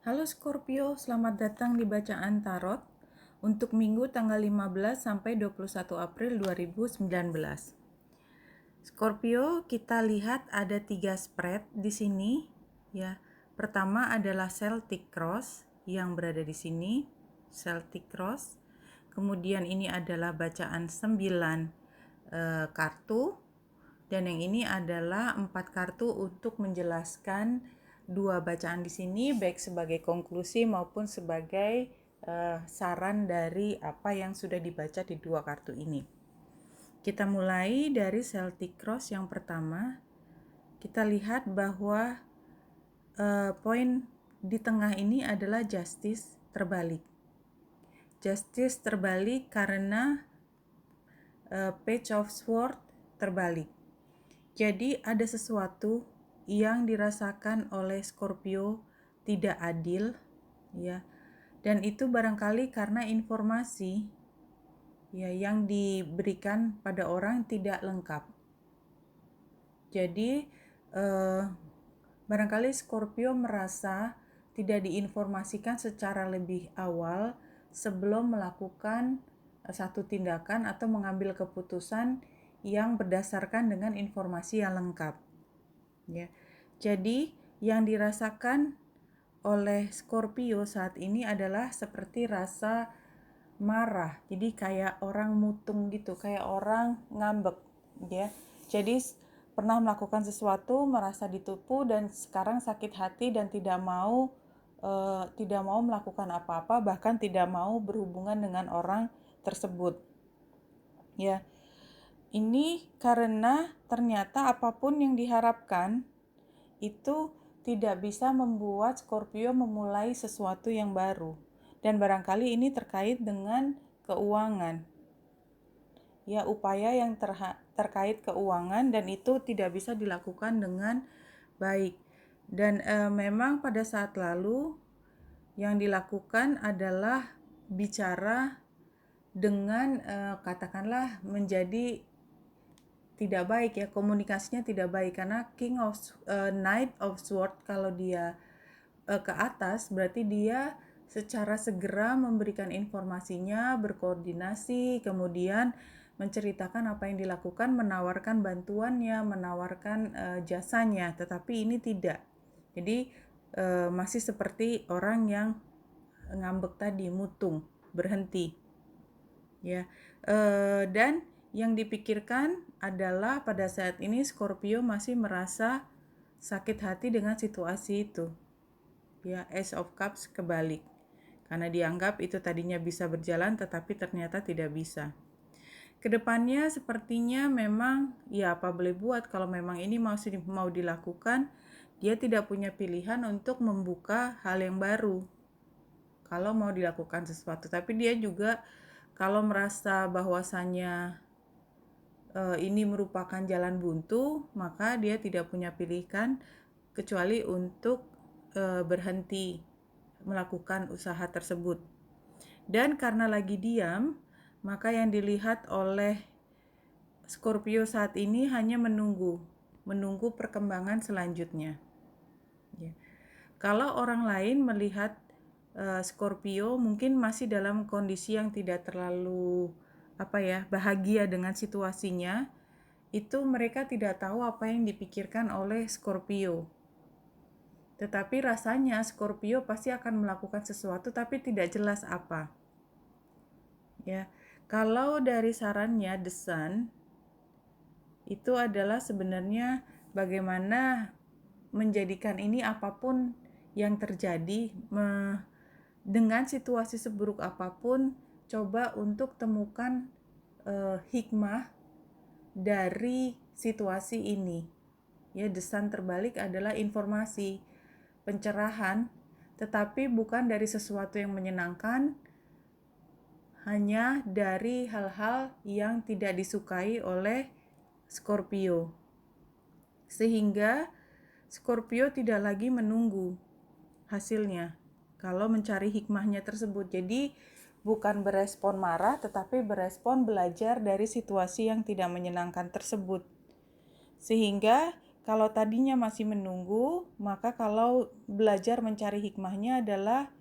Halo Scorpio, selamat datang di bacaan tarot untuk Minggu tanggal 15 sampai 21 April 2019. Scorpio, kita lihat ada 3 spread di sini ya. Pertama adalah Celtic Cross yang berada di sini, Celtic Cross. Kemudian ini adalah bacaan 9 kartu. Dan yang ini adalah 4 kartu untuk menjelaskan dua bacaan di sini, baik sebagai konklusi maupun sebagai saran dari apa yang sudah dibaca di dua kartu ini. Kita mulai dari Celtic Cross yang pertama. Kita lihat bahwa poin di tengah ini adalah justice terbalik. Justice terbalik karena Page of Swords terbalik. Jadi ada sesuatu yang dirasakan oleh Scorpio tidak adil ya. Dan itu barangkali karena informasi ya yang diberikan pada orang tidak lengkap. Jadi barangkali Scorpio merasa tidak diinformasikan secara lebih awal sebelum melakukan satu tindakan atau mengambil keputusan yang berdasarkan dengan informasi yang lengkap. Ya. Jadi yang dirasakan oleh Scorpio saat ini adalah seperti rasa marah. Jadi kayak orang mutung gitu, kayak orang ngambek, ya. Jadi pernah melakukan sesuatu, merasa ditipu dan sekarang sakit hati dan tidak mau melakukan apa-apa, bahkan tidak mau berhubungan dengan orang tersebut. Ya. Ini karena ternyata apapun yang diharapkan itu tidak bisa membuat Scorpio memulai sesuatu yang baru. Dan barangkali ini terkait dengan keuangan. Ya, upaya yang terkait keuangan dan itu tidak bisa dilakukan dengan baik. Dan memang pada saat lalu yang dilakukan adalah bicara dengan katakanlah menjadi tidak baik ya, komunikasinya tidak baik karena Knight of Sword kalau dia ke atas berarti dia secara segera memberikan informasinya, berkoordinasi, kemudian menceritakan apa yang dilakukan, menawarkan bantuannya, menawarkan jasanya, tetapi ini tidak. Jadi masih seperti orang yang ngambek tadi, mutung, berhenti. Ya, dan yang dipikirkan adalah pada saat ini Scorpio masih merasa sakit hati dengan situasi itu. Ya, Ace of Cups kebalik. Karena dianggap itu tadinya bisa berjalan tetapi ternyata tidak bisa. Kedepannya sepertinya memang ya apa boleh buat kalau memang ini mau dilakukan, dia tidak punya pilihan untuk membuka hal yang baru. Kalau mau dilakukan sesuatu, tapi dia juga kalau merasa bahwasannya ini merupakan jalan buntu, maka dia tidak punya pilihan kecuali untuk berhenti melakukan usaha tersebut. Dan karena lagi diam, maka yang dilihat oleh Scorpio saat ini hanya menunggu perkembangan selanjutnya. Ya. Kalau orang lain melihat Scorpio mungkin masih dalam kondisi yang tidak terlalu bahagia dengan situasinya, itu mereka tidak tahu apa yang dipikirkan oleh Scorpio. Tetapi rasanya Scorpio pasti akan melakukan sesuatu tapi tidak jelas apa. Ya. Kalau dari sarannya The Sun itu adalah sebenarnya bagaimana menjadikan ini apapun yang terjadi dengan situasi seburuk apapun, coba untuk temukan hikmah dari situasi ini. Ya, desan terbalik adalah informasi, pencerahan, tetapi bukan dari sesuatu yang menyenangkan, hanya dari hal-hal yang tidak disukai oleh Scorpio. Sehingga Scorpio tidak lagi menunggu hasilnya kalau mencari hikmahnya tersebut. Jadi bukan berespon marah tetapi berespon belajar dari situasi yang tidak menyenangkan tersebut. Sehingga kalau tadinya masih menunggu, maka kalau belajar mencari hikmahnya adalah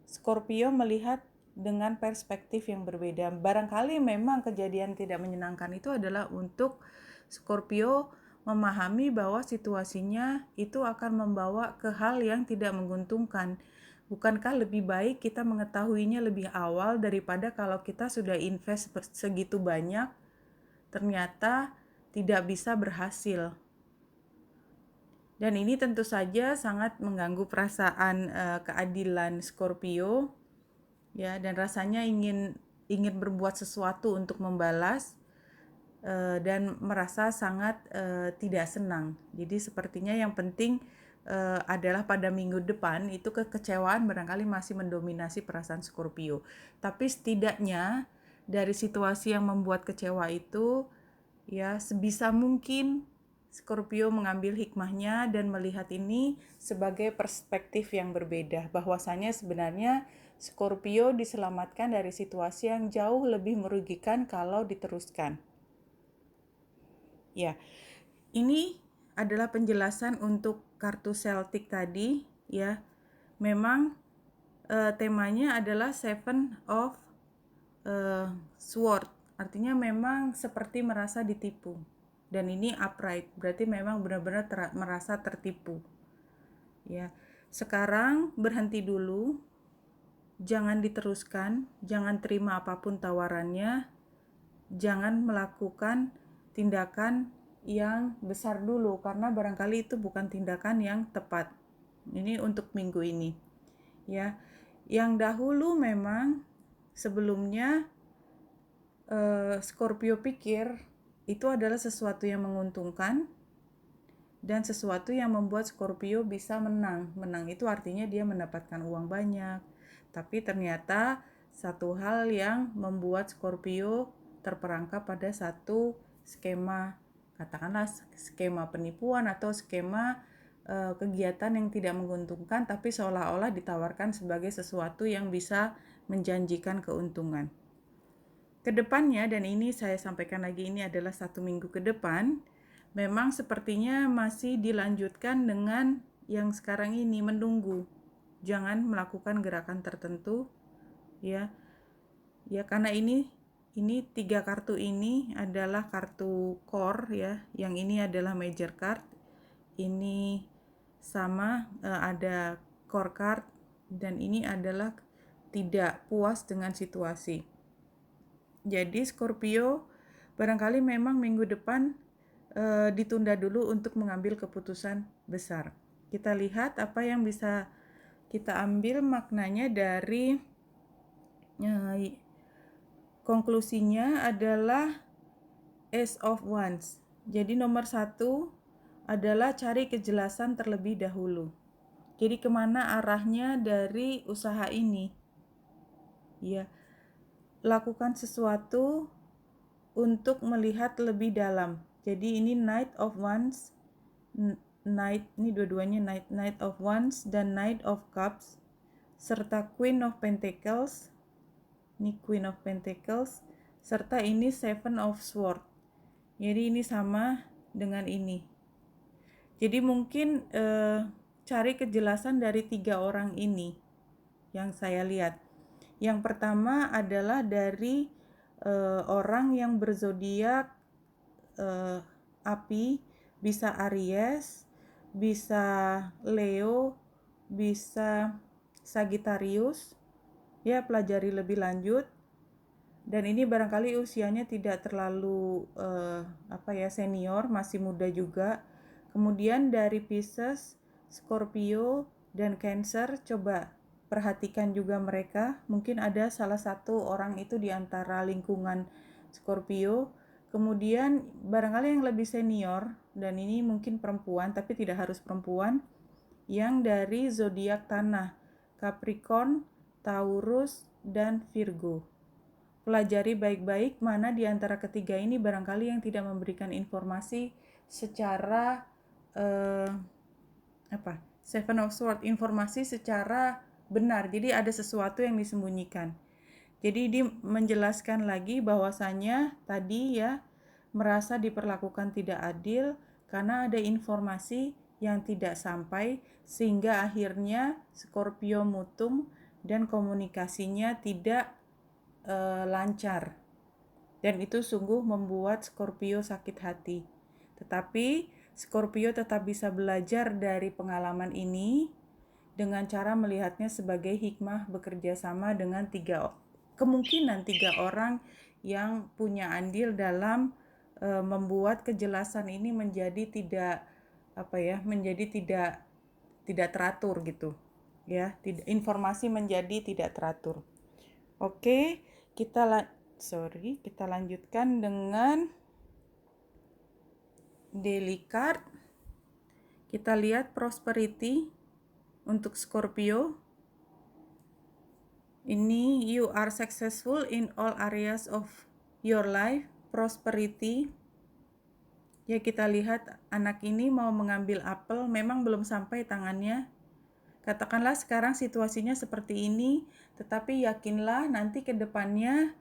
Scorpio melihat dengan perspektif yang berbeda. Barangkali memang kejadian tidak menyenangkan itu adalah untuk Scorpio memahami bahwa situasinya itu akan membawa ke hal yang tidak menguntungkan. Bukankah lebih baik kita mengetahuinya lebih awal daripada kalau kita sudah invest segitu banyak, ternyata tidak bisa berhasil. Dan ini tentu saja sangat mengganggu perasaan keadilan Scorpio, ya, dan rasanya ingin berbuat sesuatu untuk membalas, dan merasa sangat tidak senang. Jadi sepertinya yang penting adalah pada minggu depan itu kekecewaan barangkali masih mendominasi perasaan Scorpio. Tapi setidaknya dari situasi yang membuat kecewa itu, ya, sebisa mungkin Scorpio mengambil hikmahnya dan melihat ini sebagai perspektif yang berbeda, bahwasanya sebenarnya Scorpio diselamatkan dari situasi yang jauh lebih merugikan kalau diteruskan. Ya, ini adalah penjelasan untuk kartu Celtic tadi, ya. Memang temanya adalah Seven of Sword, artinya memang seperti merasa ditipu. Dan ini upright, berarti memang benar-benar merasa tertipu. Ya, sekarang berhenti dulu, jangan diteruskan, jangan terima apapun tawarannya, jangan melakukan tindakan yang besar dulu, karena barangkali itu bukan tindakan yang tepat. Ini untuk minggu ini. Ya, yang dahulu memang sebelumnya Scorpio pikir itu adalah sesuatu yang menguntungkan dan sesuatu yang membuat Scorpio bisa menang. Menang itu artinya dia mendapatkan uang banyak. Tapi ternyata satu hal yang membuat Scorpio terperangkap pada satu skema, katakanlah skema penipuan atau skema kegiatan yang tidak menguntungkan, tapi seolah-olah ditawarkan sebagai sesuatu yang bisa menjanjikan keuntungan. Kedepannya, dan ini saya sampaikan lagi, ini adalah 1 minggu ke depan, memang sepertinya masih dilanjutkan dengan yang sekarang ini, menunggu. Jangan melakukan gerakan tertentu, ya. Ya, karena ini 3 kartu ini adalah kartu core, ya. Yang ini adalah major card. Ini sama ada core card, dan ini adalah tidak puas dengan situasi. Jadi Scorpio barangkali memang minggu depan ditunda dulu untuk mengambil keputusan besar. Kita lihat apa yang bisa kita ambil maknanya dari konklusinya adalah Ace of Wands. Jadi nomor 1 adalah cari kejelasan terlebih dahulu. Jadi kemana arahnya dari usaha ini? Ya, lakukan sesuatu untuk melihat lebih dalam. Jadi ini Knight of Wands, Knight, ini dua-duanya Knight of Wands dan Knight of Cups, serta Queen of Pentacles, ini Queen of Pentacles, serta ini Seven of Swords. Jadi ini sama dengan ini. Jadi mungkin cari kejelasan dari 3 orang ini yang saya lihat. Yang pertama adalah dari orang yang berzodiak api, bisa Aries, bisa Leo, bisa Sagittarius. Ya, pelajari lebih lanjut. Dan ini barangkali usianya tidak terlalu senior, masih muda juga. Kemudian dari Pisces, Scorpio, dan Cancer, coba perhatikan juga mereka. Mungkin ada salah satu orang itu di antara lingkungan Scorpio. Kemudian barangkali yang lebih senior, dan ini mungkin perempuan, tapi tidak harus perempuan, yang dari zodiak tanah, Capricorn, Taurus, dan Virgo. Pelajari baik-baik mana di antara ketiga ini barangkali yang tidak memberikan informasi secara Seven of Swords, informasi secara benar. Jadi ada sesuatu yang disembunyikan. Jadi dia menjelaskan lagi bahwasanya tadi, ya, merasa diperlakukan tidak adil karena ada informasi yang tidak sampai, sehingga akhirnya Scorpio mutung dan komunikasinya tidak lancar. Dan itu sungguh membuat Scorpio sakit hati. Tetapi Scorpio tetap bisa belajar dari pengalaman ini dengan cara melihatnya sebagai hikmah bekerja sama dengan kemungkinan tiga orang yang punya andil dalam membuat kejelasan ini menjadi tidak teratur gitu. Ya, informasi menjadi tidak teratur. Oke, kita lanjutkan dengan daily card. Kita lihat prosperity untuk Scorpio. Ini you are successful in all areas of your life. Prosperity. Ya, kita lihat anak ini mau mengambil apel, memang belum sampai tangannya. Katakanlah sekarang situasinya seperti ini, tetapi yakinlah nanti ke depannya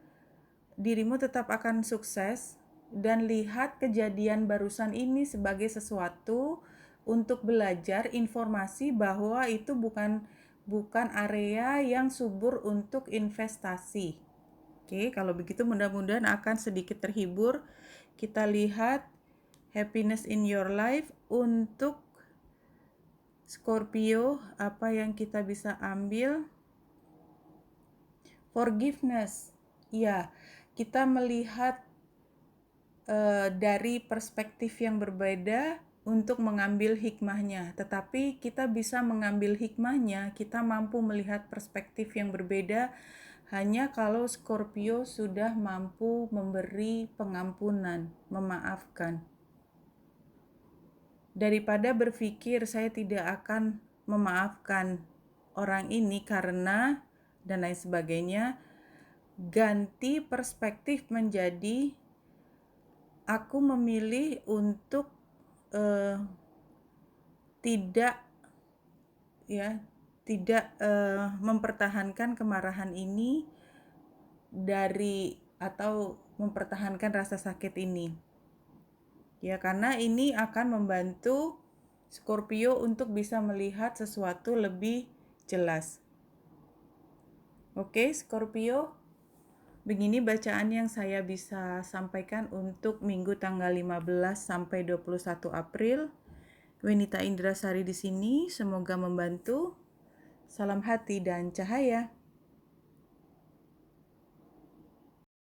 dirimu tetap akan sukses, dan lihat kejadian barusan ini sebagai sesuatu untuk belajar informasi bahwa itu bukan area yang subur untuk investasi. Oke, kalau begitu mudah-mudahan akan sedikit terhibur. Kita lihat happiness in your life untuk Scorpio, apa yang kita bisa ambil? Forgiveness. Ya, kita melihat dari perspektif yang berbeda untuk mengambil hikmahnya. Tetapi kita bisa mengambil hikmahnya, kita mampu melihat perspektif yang berbeda hanya kalau Scorpio sudah mampu memberi pengampunan, memaafkan. Daripada berpikir saya tidak akan memaafkan orang ini karena dan lain sebagainya, ganti perspektif menjadi aku memilih untuk tidak mempertahankan kemarahan ini atau mempertahankan rasa sakit ini. Ya, karena ini akan membantu Scorpio untuk bisa melihat sesuatu lebih jelas. Oke, Scorpio, begini bacaan yang saya bisa sampaikan untuk Minggu tanggal 15 sampai 21 April. Wenita Indrasari di sini, semoga membantu. Salam hati dan cahaya.